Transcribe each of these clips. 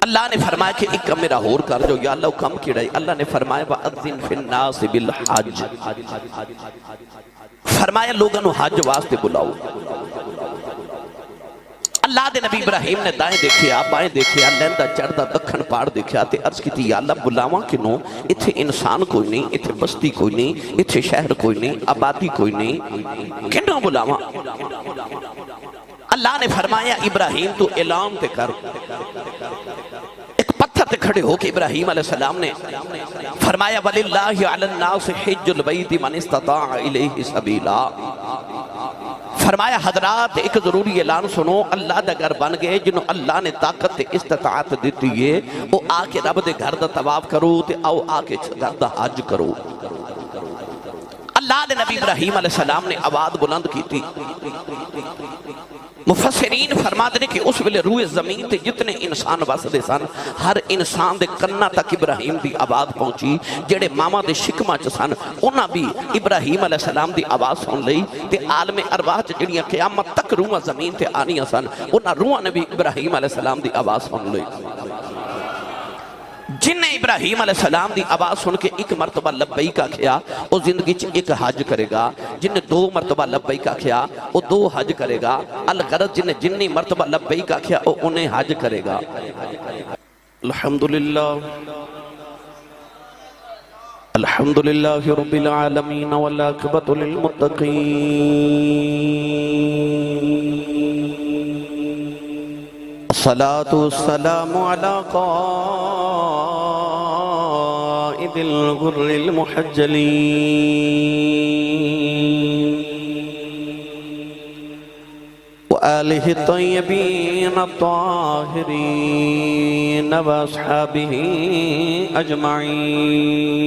اللہ نے فرمایا کہ ایک کم میرا ہور کر جو، یا اللہ کم کیڑا ہے۔ اللہ نے فرمایا وَأَذِّن فِي النَّاسِ بِالْحَجِّ، فرمایا لوگوں نے حج واسطے بلاؤ۔ اللہ دے نبی ابراہیم نے دائیں دیکھیا، بائیں دیکھیا، لیندہ چڑھدا دکھن پاڑ دیکھیا تے عرض کی تھی یا اللہ بلاواں کنوں، اتھے انسان کوئی نہیں، اتھے بستی کوئی نہیں، اتھے شہر کوئی نہیں، آبادی کوئی نہیں، کنوں بلاواں؟ اللہ نے فرمایا ابراہیم تو اعلان تے کر۔ ایک پتھر تے کھڑے ہو کے ابراہیم علیہ السلام نے فرمایا وَلِلَّهِ عَلَى النَّاسِ حِجُّ الْبَيْتِ مَنِ اسْتَطَاعَ إِلَيْهِ سَبِيلًا۔ فرمایا حضرات ایک ضروری اعلان سنو، اللہ دا گھر بن گئے جنہوں اللہ نے طاقت تے استطاعت دیتی ہے، وہ آ کے رب دے گھر دا طواف کرو تے آؤ آ کے گھر دا حج کرو۔ اللہ دے نبی ابراہیم علیہ السلام نے آواز بلند کی تھی۔ مفسرین فرماتے ہیں کہ اس ویلے روئے زمین تے جتنے انسان واسدے سن، ہر انسان دے کنہ تک ابراہیم دی آواز پہنچی۔ جڑے ماما دے شکمہ چ سن انہاں بھی ابراہیم علیہ السلام دی آواز سن لئی تے عالم ارواح جڑیاں قیامت تک روحاں زمین تے آنیاں سن، انہاں روحاں نے بھی ابراہیم علیہ السلام دی آواز سن لئی۔ جن نے ابراہیم علیہ السلام دی آواز سن کے ایک مرتبہ لبیک کیا، وہ زندگی چ ایک حج کرے گا۔ جن نے دو مرتبہ لبیک کیا، وہ دو حج کرے گا۔ الغرض جن نے جنی مرتبہ لبیک کیا، وہ انہیں حج کرے گا۔ الحمدللہ الحمدللہ رب العالمین والعاقبۃ للمتقین، الصلاة والسلام على قائد الغر المحجلين وآله الطيبين الطاهرين وأصحابه أجمعين،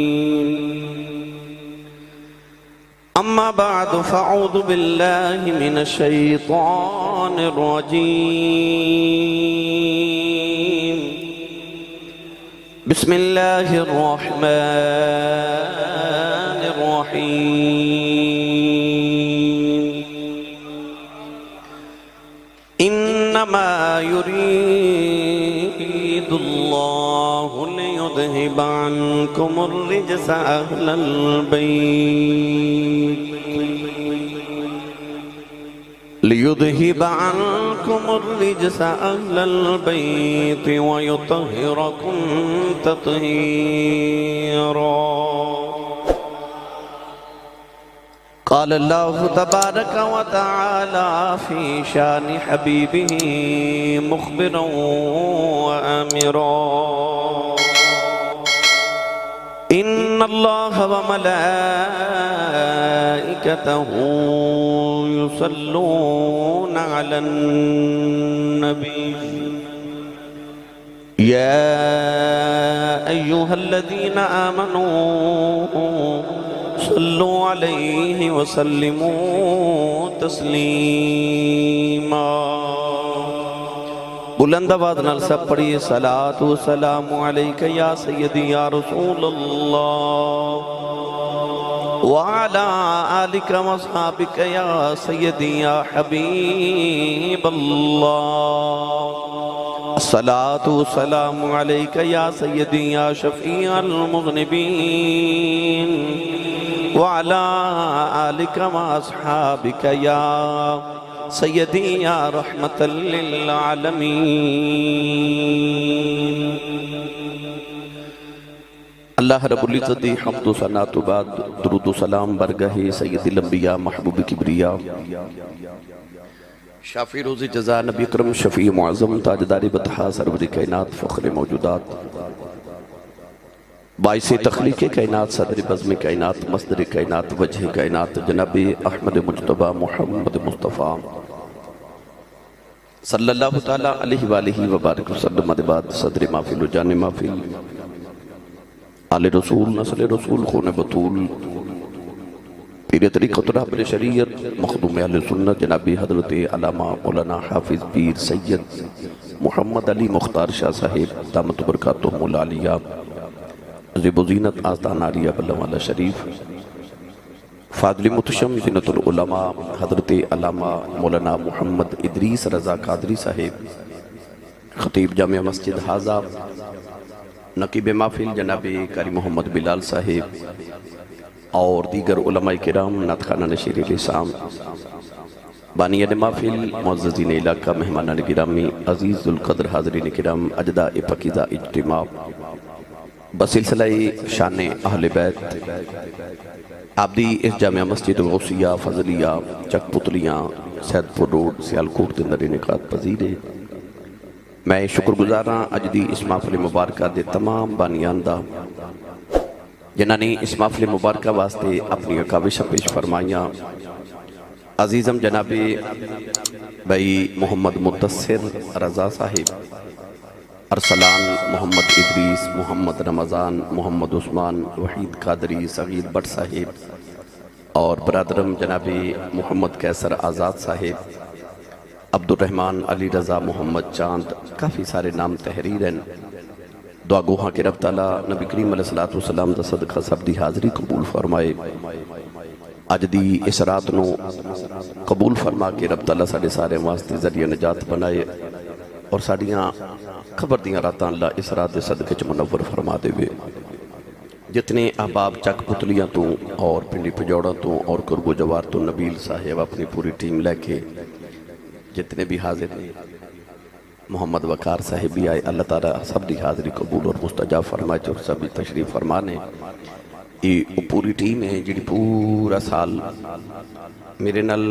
أما بعد فأعوذ بالله من الشيطان الرجيم، بسم الله الرحمن الرحيم، إنما يريد الله ليذهب عنكم الرجس أهل البيت ليذهب عنكم الرجس أهل البيت ويطهركم تطهيرا۔ قال الله تبارك وتعالى في شان حبيبه مخبرا وآمرا، إن الله وملائكته يصلون على النبي، يا أيها الذين آمنوا صلوا عليه وسلموا تسلیما۔ بلند آواز نال سب پڑھیے صلاۃ و سلام علیک یا سیدی یا رسول اللہ وعلی آلک و اصحابک یا سیدی یا حبیب اللہ، الصلاۃ و سلام علیک یا سیدی یا شفیع المذنبین وعلی آلک و اصحابک یا سیدی یا رحمت للعالمین۔ اللہ رب العزت دی حمد و ثنا تو بعد درود و سلام برگاہ سید الانبیاء محبوب کبریا شافی روز جزا نبی اکرم شفیع معظم تاجدار بطحا سرور کائنات فخر موجودات باعث تخلیق کائنات صدر بزم کائنات مصدر کائنات وجہ کائنات جناب احمد مجتبی محمد مصطفیٰ صلی اللہ تعالیٰ علیہ وآلہ وبارک وسلم بعد صدر محفل و جان محفل آل رسول نسل رسول خون بطول پیر طریقت رہبر شریعت مخدوم اہل سنت جناب حضرت علامہ مولانا حافظ پیر سید محمد علی مختار شاہ صاحب دامت برکاتہم العالیہ عزیب و زینت آستان عالیہ بلوالا شریف فاضل متشم زینت العلماء حضرت علامہ مولانا محمد ادریس رضا قادری صاحب خطیب جامع مسجد حاضہ، نقیب محفل جناب قاری محمد بلال صاحب اور دیگر علماء کرام، نعت خانہ نشیر لسان، بانیان محفل، معززین علاقہ، مہمانان گرامی، عزیز القدر حاضرین کرام، اجداء پاکیزہ اجتماع بسلسلہ شان اہل بیت آبدی اس جامع مسجد غوثیہ فضلیہ چک پتلیاں سید پور روڈ سیالکوٹ دے اندر انعقاد پذیر ہے۔ میں شکر گزار ہاں اج دی اس محفل مبارکہ دے تمام بانیان دا جنہاں نے اس محفل مبارکہ واسطے اپنی کاوشاں پیش فرمائیاں۔ عزیزم جناب بھائی محمد مدثر رضا صاحب، ارسلان محمد ادریس، محمد رمضان، محمد عثمان، وحید قادری، صغیر بٹ صاحب اور برادرم جناب محمد قیصر آزاد صاحب، عبد الرحمن علی رضا محمد چاند، کافی سارے نام تحریر ہیں۔ دعا گوہاں کہ رب تعالیٰ نبی کریم علیہ السلام دا صدقہ سب دی حاضری قبول فرمائے، اج دی اس رات نو قبول فرما کے رب تعالیٰ ساڑے سارے واسطے ذریعہ نجات بنائے اور ساڑیاں خبر دیاں راتاں اللہ اس رات دے صدقے چ منور فرما دے وے۔ جتنے احباب چک پتلیاں تو اور پنڈی پجوڑا تو اور کرگو جوار تو نبیل صاحب اپنی پوری ٹیم لے کے جتنے بھی حاضر ہیں، محمد وقار صاحب بھی آئے، اللہ تعالیٰ سب دی حاضری قبول اور مستجاب فرمائے اور سب بھی تشریف فرمانے۔ یہ پوری ٹیم ہے جی پورا سال میرے نال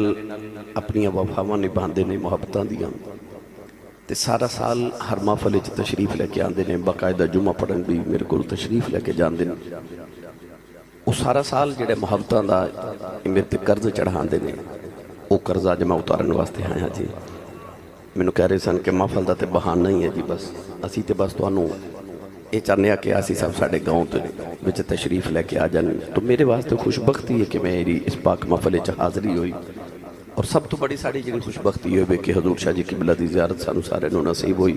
اپنی وفاواں نبھاندے نے، محبتاں دیاں تے سارا سال ہر محفل چ تشریف لے کے آندے نے، باقاعدہ جمعہ پڑھن بھی میرے کو تشریف لے کے جاندے نے۔ وہ سارا سال جڑے محبتاں دا میرے تے قرض چڑھاندے نے، وہ قرض اج میں اتارن واسطے آیا جی۔ مینوں کہہ رہے سن کہ محفل دا تے بہانہ ہی ہے جی، بس اسی تے بس تانوں یہ چاہنے کہ اسی سب ساڑے گاؤں تے وچ تشریف لے کے آ جان، تو میرے واسطے خوش بختی ہے کہ میری اس پاک محفل چ حاضری ہوئی، اور سب تو بڑی ساڑی جڑی خوش بختی ہوئی کہ حضور شاہ جی قبلہ دی زیارت سانو سارے نو نصیب ہوئی۔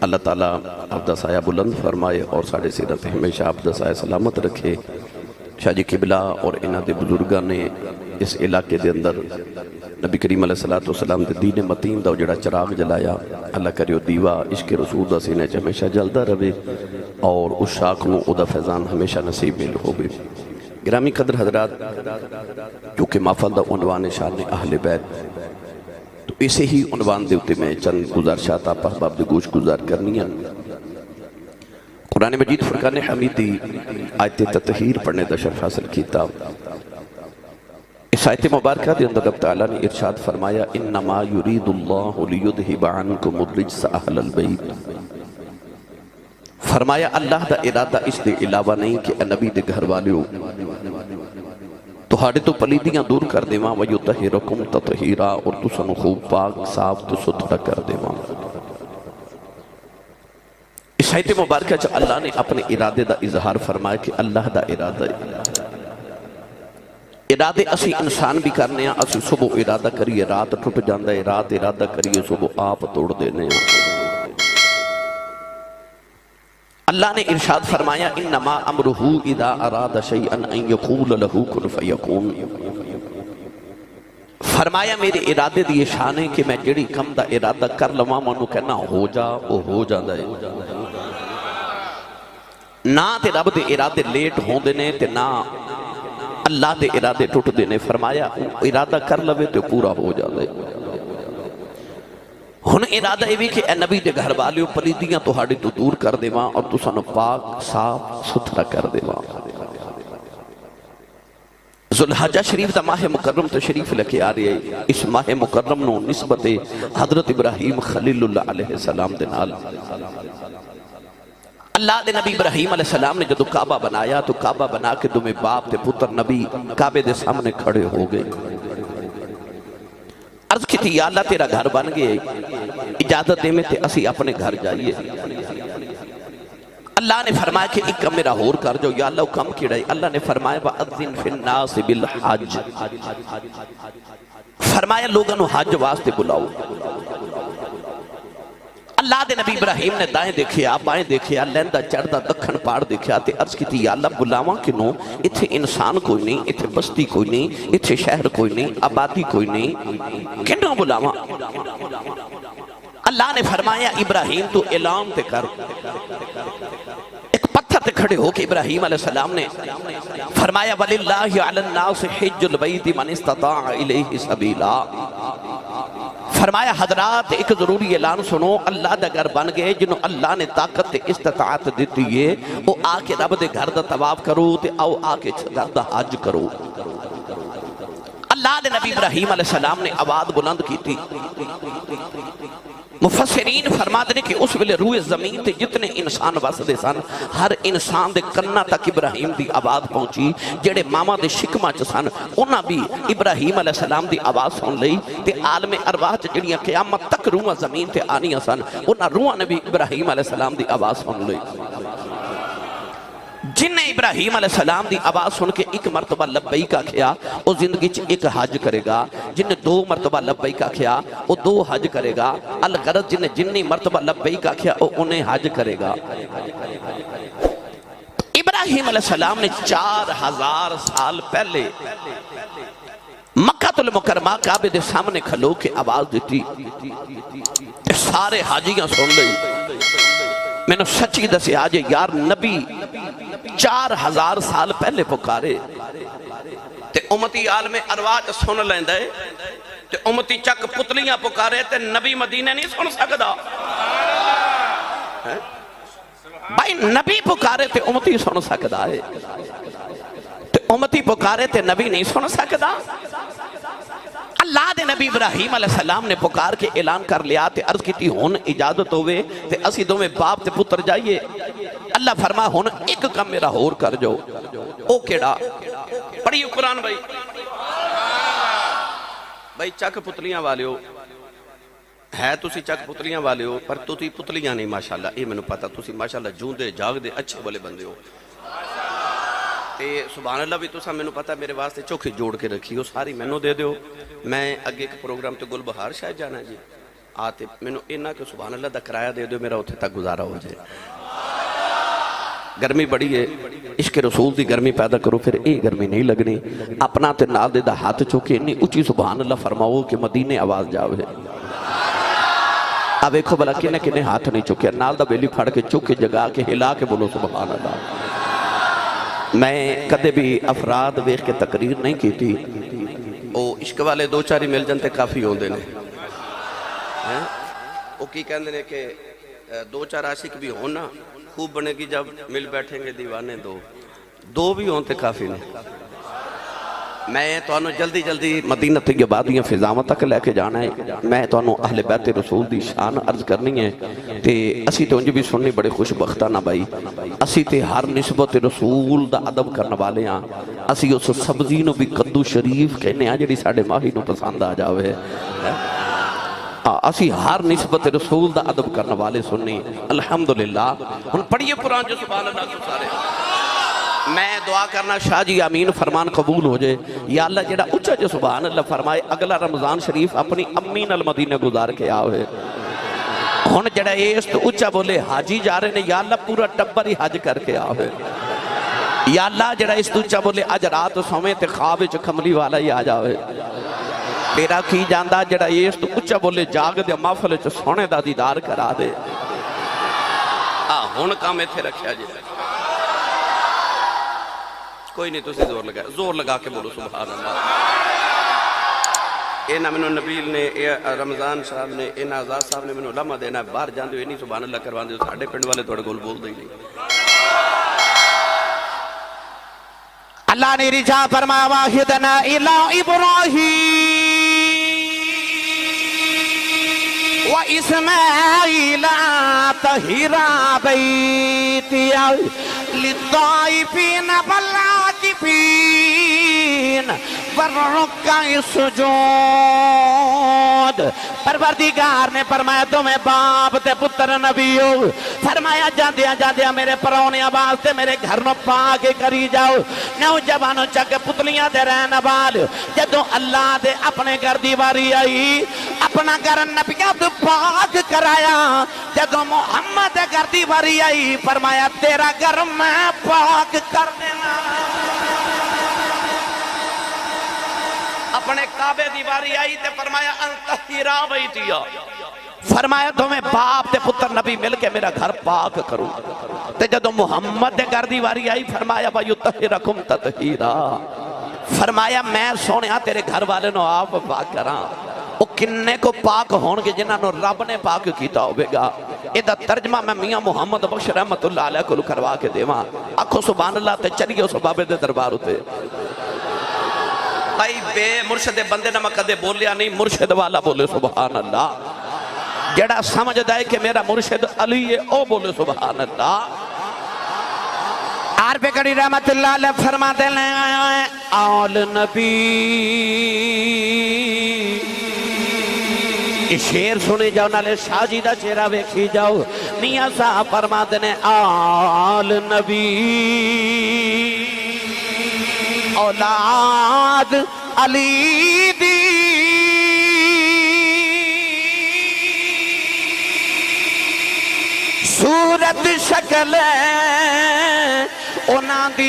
اللہ تعالیٰ آپ دا سایہ بلند فرمائے اور ساڑے سیرت ہمیشہ آپ دا سایہ سلامت رکھے۔ شاہ جی قبلہ اور انہاں دے بزرگاں نے اس علاقے دے اندر نبی کریم علیہ السلام دے دین متین دا جڑا چراغ جلایا، اللہ کریو دیوا عشق رسول دا سینے چ ہمیشہ جلدہ رہے اور اس شاخ نو او دا فیضان ہمیشہ نصیب مل ہوگی۔ گرامی قدر حضرات، کیونکہ محفل دا عنوان شان اہل بیت، تو اسے ہی عنوان دے ہوتے میں چند گزارشات آپ احباب دے گوش گزار کرنی ہیں۔ قرآن مجید فرقان حمیدی آیت تطہیر پڑھنے دا شرف حاصل کیتا۔ اس آیت مبارکہ دے اندر رب تعالیٰ نے ارشاد فرمایا انما یرید اللہ لیذہب عنکم الرجس اہل البیت۔ فرمایا اللہ دا ارادہ اس دے علاوہ نہیں کہ اے نبی دے گھر والے ہو تہاڑے تو پلیدیاں دور کر دے ماں وَيُطَهِرَكُمْ تَطْهِيرًا اور تو سنو خوب پاک صاف تو ستھرا کر دے ماں۔ اس آیت مبارکہ چا اللہ نے اپنے ارادے دا اظہار فرمایا کہ اللہ دا ارادہ ارادے اسی انسان بھی کرنے ہیں، اسی صبح ارادہ کریے رات ٹوٹ جاندہ ہے، رات ارادہ کریے صبح آپ توڑ دینے ہیں۔ اللہ نے ارشاد فرمایا انما امرہ اذا اراد شیئا ان یقول لہ کن فیکون۔ فرمایا میرے ارادے دی شان ہے کہ میں جڑی کم دا ارادہ کر لواں منو کہنا ہو جا وہ ہو جاندہ ہے۔ نہ تے رب دے ارادے لیٹ ہوں دینے تے نہ اللہ دے ارادے ٹوٹ دینے۔ فرمایا ارادہ کر لوے تو پورا ہو جاندہ ہے۔ ہن ارادہ یہ بھی کہ اے نبی دے گھر والیوں پلیدیاں تہاڑے تو دور کر دے ماں اور تو سانو پاک صاف ستھرا کر دے ماں۔ ذوالحجہ شریف دا ماہ مکرم تشریف لکے آ رہی ہے۔ اس ماہ مکرم نو نسبت حضرت ابراہیم خلیل اللہ علیہ السلام دے نال۔ اللہ دے نبی ابراہیم علیہ السلام نے جدو کعبہ بنایا تو کعبہ بنا کے دو میں باپ تے پتر نبی کعبے دے سامنے کھڑے ہو گئے۔ عرض کی تھی یا اللہ تیرا گھر بن گئے، اجازت دے میں تے اسی اپنے گھر جائیے۔ اللہ نے فرمایا کہ ایک کم میرا ہور کر جو، یا اللہ کم کی رہی۔ اللہ نے فرمایا وَأَذِّن فِي النَّاسِ بِالْحَجِّ، فرمایا لوگوں حج واسطے بلاؤ۔ اللہ دے نبی ابراہیم نے دائیں دیکھیا بائیں دیکھیا لیندہ چڑھدہ دکھن پاڑ دیکھیا تے عرض کی تھی یا اللہ بلاواں کنوں، اتھے انسان کوئی نہیں، اتھے بستی کوئی نہیں، اتھے شہر کوئی نہیں، آبادی کوئی نہیں، کنوں بلاواں؟ اللہ نے فرمایا ابراہیم تو اعلان تے کر، ایک پتھر تے کھڑے ہو کے ابراہیم علیہ السلام نے فرمایا وَلِلَّهِ عَلَى النَّاسِ حِجُّ الْبَيْتِ مَنِ اسْتَطَاعَ إِلَيْهِ سَبِيلًا، فرمایا حضرات ایک ضروری اعلان سنو، اللہ دا گھر بن گئے جنہوں اللہ نے طاقت تے استطاعت دیتی ہے، وہ آ کے رب دے گھر دا طواف کرو تے آؤ آ کے گھر دا حج کرو۔ اللہ دے نبی ابراہیم علیہ السلام نے آواز بلند کی تھی۔ مفسرین فرماتے ہیں کہ اس ویلے روئے زمین تے جتنے انسان وسدے سن، ہر انسان دے کنا تک ابراہیم دی آواز پہنچی، جڑے ماما دے شکمہ چ سن انہاں بھی ابراہیم علیہ السلام دی آواز سن لئی تے عالم ارواح چ جڑیاں قیامت تک روحاں زمین تے آنیاں سن انہاں روحاں نے بھی ابراہیم علیہ السلام دی آواز سن لئی۔ جن نے ابراہیم علیہ السلام دی آواز سن کے ایک مرتبہ لبیک آکھیا وہ زندگی چ ایک حج کرے گا، جن نے دو مرتبہ لبیک آکھیا وہ دو حج کرے گا، الغرض جن نے جنی مرتبہ لبیک آکھیا وہ انہیں حج کرے گا۔ ابراہیم علیہ السلام نے 4000 سال پہلے مکہ المکرمہ کعبے دے سامنے کھلو کے آواز دیتی، سارے حاجیاں سن لئی۔ میں نے سچی دسے آج یار نبی 4000 سال پہلے پکارے تے امتی عالم ارواح سن لیندے تے امتی چک پتلیاں پکارے تے نبی مدینے نہیں سن سکدا۔ بھائی نبی پکارے تے امتی سن سکدا ہے تے امتی پکارے تے نبی نہیں سن سکدا۔ اللہ دے نبی ابراہیم علیہ السلام نے پکار کے اعلان کر لیا تے عرض کی تھی ہون اجازت ہوئے تے اسی دو میں باپ تے پتر جائیے۔ اللہ فرما ہون ایک کم میرا ہور کر جو، او کیڑا پڑھیو قرآن بھائی۔ بھائی چک پتلیاں والے ہو ہے، تسی چک پتلیاں والے ہو پر تو تی پتلیاں نہیں ماشاءاللہ، اے میں نے پتا تسی ماشاءاللہ جون دے جاگ دے اچھے والے بندے ہو تے سبحان اللہ بھی تسا میں نے پتا میرے واسطے چوکھی جوڑ کے رکھی ہو، ساری میں نے دے دیو۔ میں اگے ایک پروگرام تے گل بہار شاید جانا جی آتے میں نے اینا کہ سبحان اللہ دا کرایہ دے دیو میرا اتھے تک گزارا ہو جائے۔ گرمی بڑی ہے، عشق رسول دی گرمی پیدا کرو پھر اے گرمی نہیں لگنی۔ اپنا تے نال دے دا ہاتھ چوکے انی اچھی سبحان اللہ فرماؤ کہ مدینے آواز جاؤ ہے۔ اب ایکھو بلا کنے کنے ہاتھ نہیں چکے، نال دا بیلی پھڑ کے چکے جگا کے ہلا کے بولو سبحان اللہ۔ میں کدے بھی افراد ویخ کے تقریر نہیں کی تھی، او عشق والے دو چاری مل جانتے کافی ہوندے نے، او کی کہندے نے کہ دو چار عاشق بھی ہونا خوب بنے گی جب مل بیٹھیں گے دیوانے دو بھی ہونتے کافی نہیں۔ میں تو انہوں جلدی جلدی مدینہ طیبادیاں فضاوت تک لے کے جانا ہے، میں تو انہوں اہل بیت رسول دی شان عرض کرنی ہے تے اسی تو انجی بھی سننی بڑے خوش بختانہ بھائی، اسی تے ہر نسبت رسول دا عدب کرنے والے ہیں، اسی اس سبزینوں بھی قدو شریف کہنے ہیں جڑی ساڑھے ماہی نو پسند آ جاوے، اسی ہر نسبت رسول دا عدب کرنے والے سننی الحمدللہ۔ ہن پڑھئے قرآن جو سبحان اللہ کو سارے میں دعا کرنا شاہ جی آمین فرمان قبول ہو جائے۔ یا اللہ جڑا اچھا جو سبحان اللہ فرمائے اگلا رمضان شریف اپنی امین المدینہ گزار کے آوے، ہن جڑا ایس تو اچھا بولے حاجی جا رہے نے یا اللہ پورا ٹبر ہی حج کر کے آوے۔ یا اللہ جڑا اس تو اچھا بولے اج رات سویں تے خواب وچ کملی والا ہی آ جاوے۔ تیرا کی جاندہ جڑا ایس تو اچھا بولے جاگ دے محفل وچ سونے دا دیدار کرا دے۔ ہن کام ایتھے رکھیا جی، کوئی نہیں تو سے زور لگا کے بولو سبحان اللہ۔ اینا منو نبیل نے رمضان صاحب نے اینا آزاد صاحب نے منو لمحہ دینا باہر جاندے ہوئے نہیں سبحان اللہ کروان دے ساڑھے پنڈ والے توڑے گول بول دیں نہیں۔ اللہ نے رجا فرمایا واحدنا الى ابراہیم واسماعیل طہرا بیتی للطائفین والعاکفین والرکع السجود۔ پروردگار نے فرمایا تمہیں باپ تے پتر نبی ہو، فرمایا جاندیا جاندیا میرے پرونے آواز تے میرے گھر نو پاک کری جاؤ، نوجوانوں چاکے پتلیاں دے رہن بال۔ جدو اللہ دے اپنے گھر دیواری آئی اپنا گھر نبیات پاک کرایا، جدو محمد گھر دیواری آئی فرمایا تیرا گھر میں پاک کر دینا۔ اپنے کعبے دیواری آئی تے فرمایا انتہیرا بیتیا، فرمایا تمہیں باپ تے پتر نبی مل کے میرا گھر پاک کرو تے جدو محمد دے گھر دی واری آئی فرمایا وَيُطَهِّرَكُمْ تَطْهِيرًا فرمایا میں سونیا تیرے گھر والے نو آپ پاک کراں وہ کنے کو پاک ہون گے جنہاں نو رب نے پاک کیتا ہوئے گا ایدہ ترجمہ میں میاں محمد بخش رحمت اللہ علیہ کو کروا کے دیواں آنکھو سبحان اللہ تے چلیے اس بابے دے دربار ہوتے بھائی بے مرشد بندے نہ کدے بولیا نہیں مرشد والا بولے سبحان اللہ جڑا سمجھ دائے کہ میرا مرشد علی ہے او بولے سبحان اللہ عرب کڑی رحمت اللہ علیہ فرماتے لیں آل نبی شیر سنے جاؤ نالے شاجیدہ شیرہ ویکھی جاؤ میاں صاحب فرماتے ہیں آل نبی اولاد علی دی صورت شکل اونا دی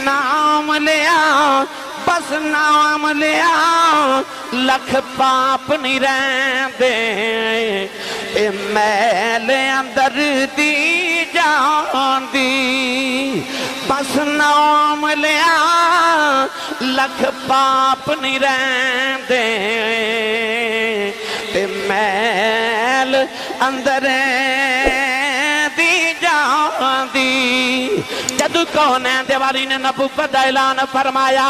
نام لیا بس نام لیا لکھ پاپ نہیں رہن دے اے میل اندر دی جان دی بس نام لیا لکھ پاپ نہیں رہن دے اے میل اندر دی جان دی جدو کونین دیوالی نے نبوت دا اعلان فرمایا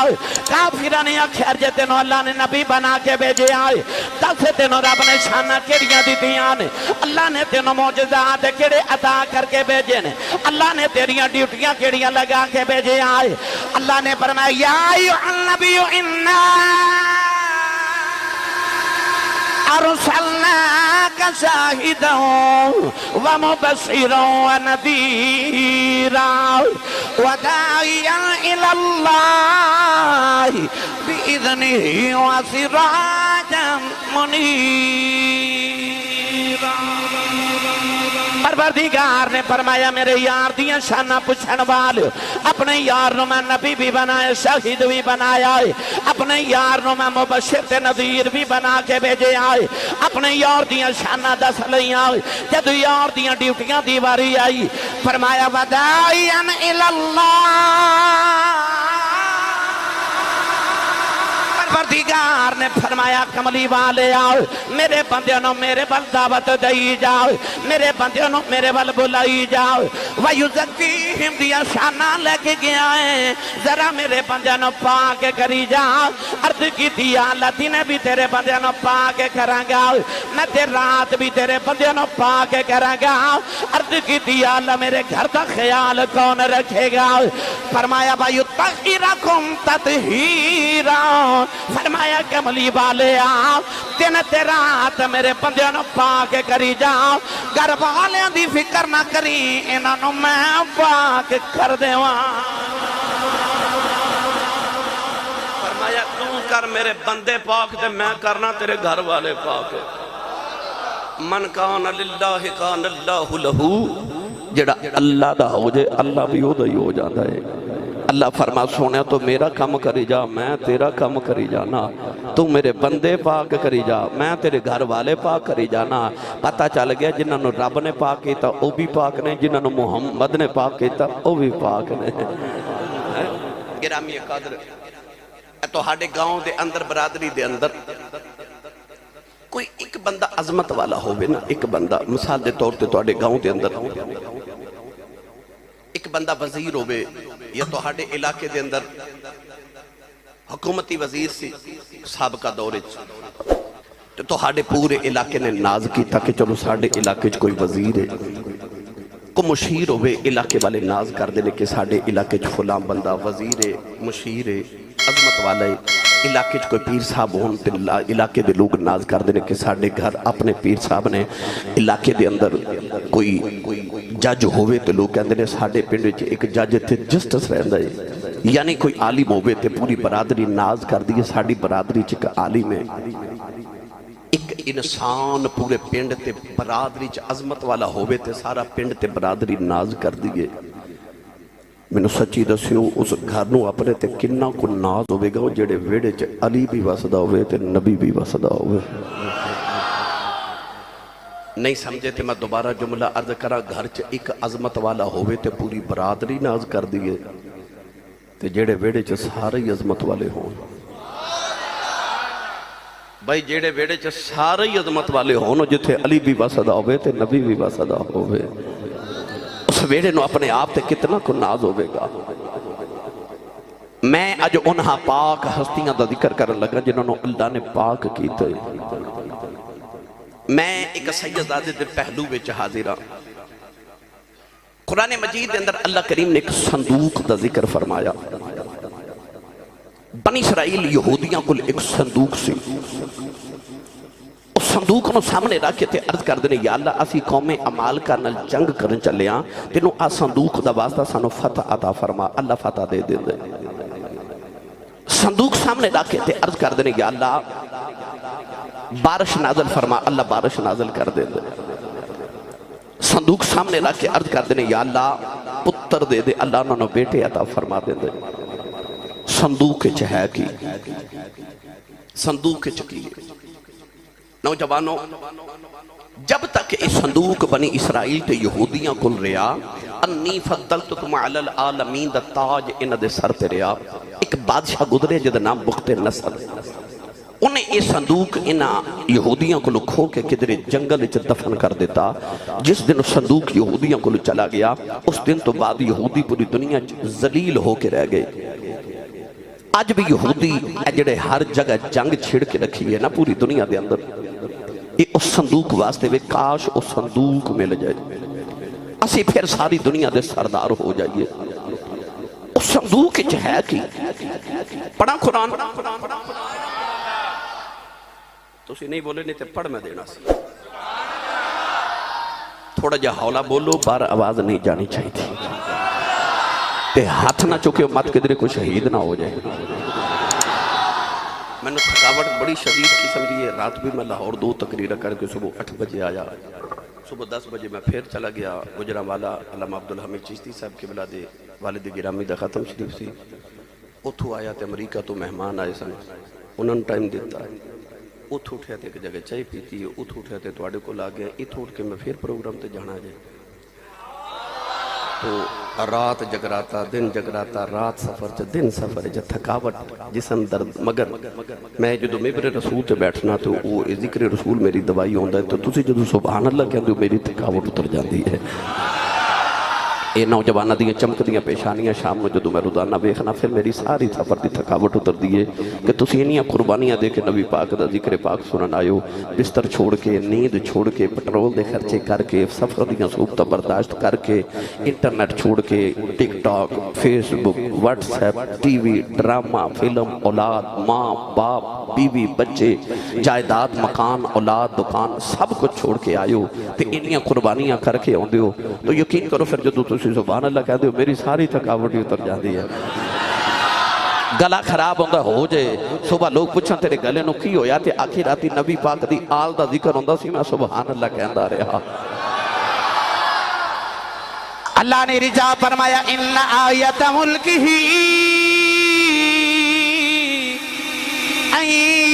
کافرہ نے اکھر جے تینوں اللہ نے نبی بنا کے بھیجے آئے دس تینوں رب نے شانہ کیڑیاں دی دیاں اللہ نے تینوں معجزات کیڑے عطا کر کے بھیجے نے اللہ نے تیریاں ڈیوٹیاں کیڑیاں لگا کے بھیجے آئے اللہ نے فرمایا یا ایھا النبی انا ارسلناک شاہدا ومبشرا ونذیرا وداعیا الی اللہ بإذنہ وسراجا منیرا پروردگار نے فرمایا میرے یار دیاں شانہ پچھن والے اپنے یار نو میں نبی بھی بنائے شہید بھی بنایا ہے اپنے یار نو میں مبشر تے نذیر بھی بنا کے بھیجے آئے اپنے یار دیاں شانہ دس لئی آئے جدو یار دیاں ڈیوٹیاں دیواری آئی فرمایا وداعیا الی اللہ پروردگار نے فرمایا کملی والے آؤ میرے بندیوں نو میرے بل دعوت دئی جاؤ میرے بندیوں نو میرے بل بلائی جاؤ وَيُزَكِّيهِمْ دیا شانہ لے کے گیا ہے ذرا میرے بندیوں نو پاک کری جاؤ عرض کی دیا اللہ دینے بھی تیرے بندیوں نو پاک کریں گا میں تیر رات بھی تیرے بندیوں نو پاک کریں گا عرض کی دیا اللہ میرے گھر کا خیال کون رکھے گا فرمایا وَيُطَهِّرَكُمْ تَطْهِيرًا فرمایا کملی والے آپ دن رات میرے بندیاں نو پاک کری جاؤ گھر والیاں دی فکر نہ کری انہاں نو میں پاک کر دیواں فرمایا تو کر میرے بندے پاک تے میں کرنا تیرے گھر والے پاک من کان للہ کان اللہ لہو جڑا اللہ دا ہو جائے اللہ بھی ہو دا ہی ہو جاتا ہے اللہ فرما سونے تو میرا کام کری جا میں تیرا کام کری جانا تو میرے بندے پاک کری جا میں تیرے گھر والے پاک کری جانا پتہ چل گیا جنہاں نو رب نے پاک کیتا وہ بھی پاک نے جنہاں نو محمد نے پاک کیتا وہ بھی پاک نے گرامی قدر تو ہاڑے گاؤں دے اندر برادری دے اندر کوئی ایک بندہ عظمت والا ہوئے نا ایک بندہ مثال دے طور تے تو ہاڑے گاؤں دے اندر ایک بندہ وزیر ہوئے یا تو ہاڑے علاقے دے اندر حکومتی وزیر سی سابقہ دورے تو ہاڑے پورے علاقے نے ناز کی تھا کہ چلو ساڑے علاقے کوئی وزیر ہے کو مشیر ہوئے علاقے والے ناز کر دینے کہ ساڑے علاقے فلاں بندہ وزیر ہے مشیر ہے عظمت والا ہے علاقے کوئی پیر صاحب ہون تے علاقے دے لوگ ناز کر دینے کہ ساڑے گھر اپنے پیر صاحب نے علاقے دے اندر کوئی جج ہوئے تے لوگ کہندے نے ساڑے پنڈے ایک جج تھے جسٹس رہندا ہے یعنی کوئی عالم ہوئے تے پوری برادری ناز کر دیئے ساڑی برادری چک عالم ہے ایک انسان پورے پنڈ تے برادری چ عظمت والا ہوئے تے سارا پنڈ تے برادری ناز کر دیئے ਮੈਨੂੰ ਸੱਚੀ ਦੱਸਿਓ ਉਸ ਘਰ ਨੂੰ ਆਪਣੇ ਤੇ ਕਿੰਨਾ ਕੁ ਨਾਜ਼ ਹੋਵੇਗਾ ਉਹ ਜਿਹੜੇ ਵਿਹੜੇ 'ਚ ਅਲੀ ਵੀ ਵਸਦਾ ਹੋਵੇ ਤੇ ਨਬੀ ਵੀ ਵਸਦਾ ਹੋਵੇ। نہیں سمجھے تو میں دوبارہ جملہ عرض کرا، گھر چ ایک عظمت والا ہوئے تے پوری برادری ناز کر دیئے تے جیڑے ویڑے چ سارے ہی عظمت والے ہوں۔ بھائی جیڑے ویڑے چ سارے ہی عظمت والے ہوں جتھے علی بھی وسدا ہوئے تے نبی بھی وسدا ہوئے، اس ویڑے نو اپنے آپ تے کتنا کو ناز ہوئے گا۔ میں اج انہاں پاک ہستیاں دا ذکر کرن لگا جنہوں نے اللہ نے پاک کیتے۔ میں ایک سیدزادے دے پہلو وچ حاضر ہاں۔ قرآن مجید دے اندر اللہ کریم نے ایک صندوق دا ذکر فرمایا۔ بنی اسرائیل یہودیاں کو ایک صندوق سی، اس صندوق نو سامنے رکھے تے عرض کر دینے یا اللہ اسی قوم عمال کا نل جنگ کرن چلے ہاں تینوں آ صندوق دا واسطہ سانو فتح عطا فرما، اللہ فتح دے دے دے۔ صندوق سامنے رکھے تے عرض کر دینے یا اللہ بارش نازل فرما، اللہ بارش نازل کر دے دے۔ صندوق سامنے لا کے عرض کر دینے یا اللہ پتر دے دے، اللہ انہوں نے بیٹے عطا فرما دے دے۔ صندوق کے چہے کی، صندوق کے چکی، نوجوانوں جب تک اس صندوق بنی اسرائیل تے یہودیاں کل ریا انی فضلتکم علی العالمین دا تاج انہ دے سر تے ریا، ایک بادشاہ گزرے جد نام بخت نصر، انہیں یہ صندوق انہاں یہودیاں کو کھو کے کدھر جنگل وچ دفن کر دیتا۔ جس دن صندوق یہودیاں کو چلا گیا اس دن تو بعد یہودی پوری دنیا ذلیل ہو کے رہ گئے۔ آج بھی یہودی جڑے ہر جگہ جنگ چھڑ کے رکھی ہے نا پوری دنیا دے اندر، یہ اس صندوق واسطے وے کاش اس صندوق مل جائے، اسی پھر ساری دنیا دے سردار ہو جائیے۔ اس صندوق وچ ہے کی پڑھا قرآن تو اسی نہیں بولے نہیں تے پڑھ میں دینا سی، تھوڑا جا حولا بولو، بار آواز نہیں جانی چاہی تھی تے ہاتھ نہ چکے مت کدھرے کوئی شہید نہ ہو جائے۔ میں نے تھکاوٹ بڑی شدید قسم دی ہے، رات بھی میں لاہور 2 تقریرہ کر کے صبح 8 بجے آیا، صبح 10 بجے میں پھر چلا گیا گجرانوالا علامہ عبدالحمید چشتی صاحب کے بلا دے والد گرامی دا ختم شریف سی، اتھو آیا تے امریکہ تو مہمان آئے سن، انہوں نے ٹائم دیتا ہے، اتھ اٹھے تے ایک جگہ چائے پیتی ہے، اتھ اٹھے تے توڑے کو لا گیا، اتھ اٹھ کے میں پھر پروگرام تے جانا جائے تو رات جگراتا دن جگراتا رات سفر چا دن سفر جا تھکاوٹ جسم درد، مگر میں جدو مبر رسول تے بیٹھنا تو وہ ذکر رسول میری دوائی ہوندہ ہے، تو تسی جدو سبحان اللہ کہندے ہو میری تھکاوٹ اتر جاندی ہے۔ اے نوجوانہ دیاں چمک دیاں پیشانیاں شام میں جدو میں روزانہ بیخنا پھر میری ساری سفر دی تھکاوٹ اتر دیئے کہ تسی انیاں قربانیاں دے کے نبی پاک دا ذکر پاک سنن آئیو، بستر چھوڑ کے نیند چھوڑ کے پٹرول دے خرچے کر کے سفر دیاں صحبتہ برداشت کر کے انٹرنیٹ چھوڑ کے TikTok Facebook WhatsApp TV drama film اولاد ماں باپ بیوی بچے جائیداد مکان اولاد دکان سب کچھ چھوڑ کے آئیو تے انیاں قربانیاں کر کے آن دیو تو یقین کرو پھر جدو تسی سبحان اللہ کہہ دیو میری ساری تھکاوٹی اتر جاندی ہے۔ گلا خراب ہوندہ ہو جائے صبح لوگ پوچھاں تیرے گلے نو کی ہویا تے آخی راتی نبی پاک دی آل دا ذکر ہوندہ سی میں سبحان اللہ کہندہ رہا۔ اللہ نے رجا فرمایا ان آیت ملکہ ان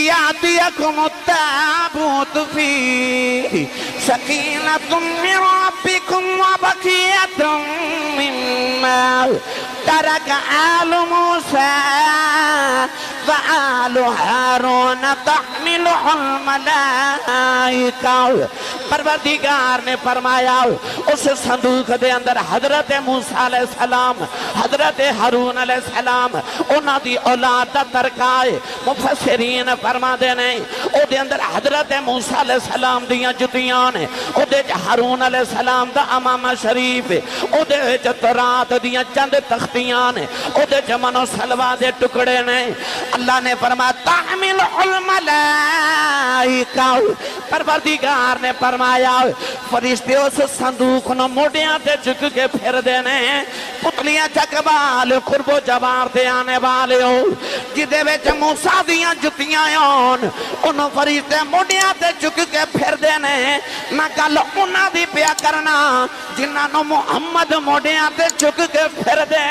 یاتیکم التابوت فی سکینۃ من ربکم وبقیۃ مما ترک آل موسیٰ وآل ہارون تحملہ الملائکہ۔ پروردگار نے فرمایا اس صندوق دے اندر حضرت موسیٰ علیہ السلام حضرت ہارون علیہ السلام انہاں دی اولاد دا ترکائے مفسرین فرما دینے او دے اندر حضرت موسیٰ علیہ السلام دیاں جتیاں نے او دے ہارون علیہ السلام دا امامہ شریف او دے جترات دیاں چند تختیاں نے او دے جمن و سلوہ دے ٹکڑے نے اللہ نے فرمایا تحمل الملائکہ، پروردگار نے فرمایا فرشتے اس صندوق نو موڈیاں تے چک کے پھر دینے، پتلیاں چکبال قرب و جوار دے آنے والے ہو، جدے وچ موسیٰ دیاں جتیاں ہون انہوں فرشتے موڈیاں تے چک کے پھر دینے، میں کل انہاں دی پیا کرنا جنہاں نو محمد موڈیاں تے چک کے پھر دے۔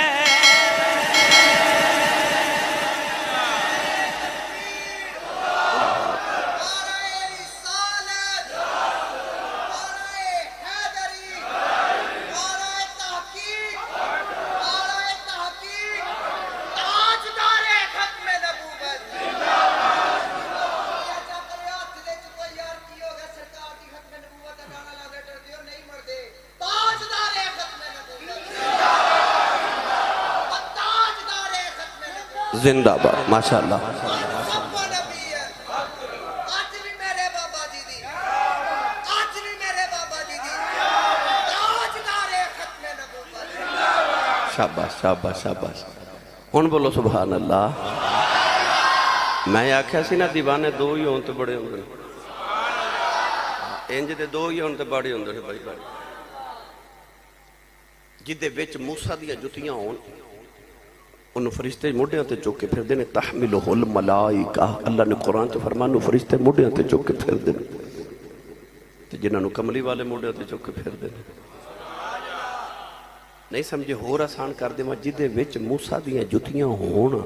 زندہ باد، ماشاءاللہ۔ شاباش شاباش شاباش، ہن بولو سبحان اللہ۔ میں آکھیا سی نا دیوانے دو ہی ہون تے بڑے ہوندے، انج دے دو ہی ہون تے بڑے ہوندے بھائی بھائی، جدے وچ موسیٰ دیاں جتیاں ہون انہوں فرشتے موڈیاں تے چوک کے پھر دینے، تحملہ الملائکہ، اللہ نے قرآن تے فرمانو فرشتے موڈیاں تے چوک کے پھر دینے، تے جنہاں نو کملی والے موڈیاں تے چوک کے پھر دینے۔ نہیں سمجھے ہور آسان کر دے ماں جدے وچ موسیٰ دیاں جتیاں ہونا،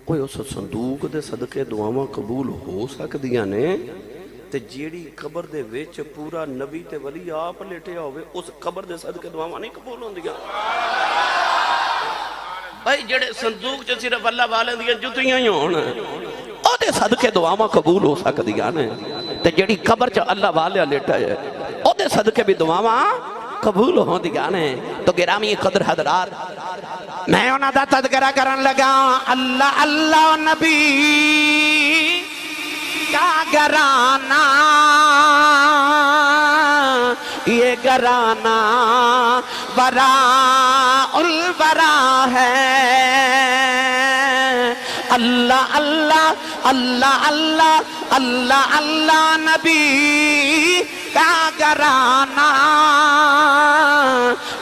کوئی اس صندوق دے صدقے دعاواں قبول ہو سکدیاں نے، تے جیڑی قبر دے وچ پورا نبی تے ولی آپ لیٹے ہوئے اس قبر دے صدقے دعاواں نہیں قبول ہوندیاں۔ بھائی جڑے صندوق جو صرف اللہ والے دیاں جتیاں ہی ہونا او دے صدقے دعاواں قبول ہو سکدیاں نے، تے جڑی قبر چ اللہ والے لیٹا ہے او دے صدقے بھی دعاواں قبول ہوندیاں نے۔ تو گرامی قدر حضرات، میں انہاں دا تذکرہ کرن لگا، اللہ اللہ نبی کا گرانا، یہ گرانا براء البرا ہے، اللہ اللہ اللہ اللہ اللہ اللہ نبی کا گرانا،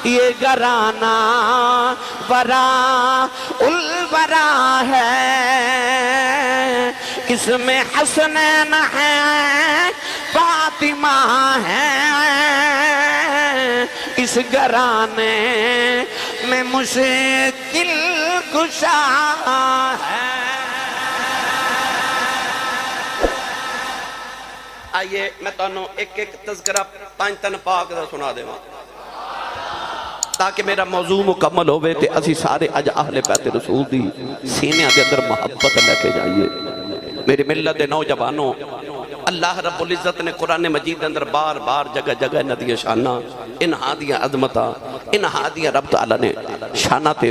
یہ گرانا براء البرا ہے، اس میں حسنین ہے فاطمہ ہے، اس گرانے میں مشکل کشا ہے۔ آئیے میں تانوں ایک ایک تذکرہ پانچ تن پاک دا سنا دے تاکہ میرا موضوع مکمل ہوئے تے اسی سارے اج اہل بیت رسول دی سینے دے اندر محبت لے کے جائیے۔ میری ملت دے نوجوانوں، اللہ رب العزت نے قرآن مجید اندر بار بار جگہ جگہ ندی شانہ انہا دیا عظمتہ انہا دیا رب تعالیٰ نے شانہ تے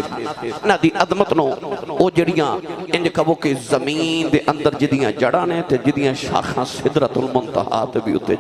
ندی عظمت نو او جڑیاں انج کہو کہ زمین دے اندر جدیاں جڑانے تے جدیاں شاخاں صدرت المنتہا تے بھی اتے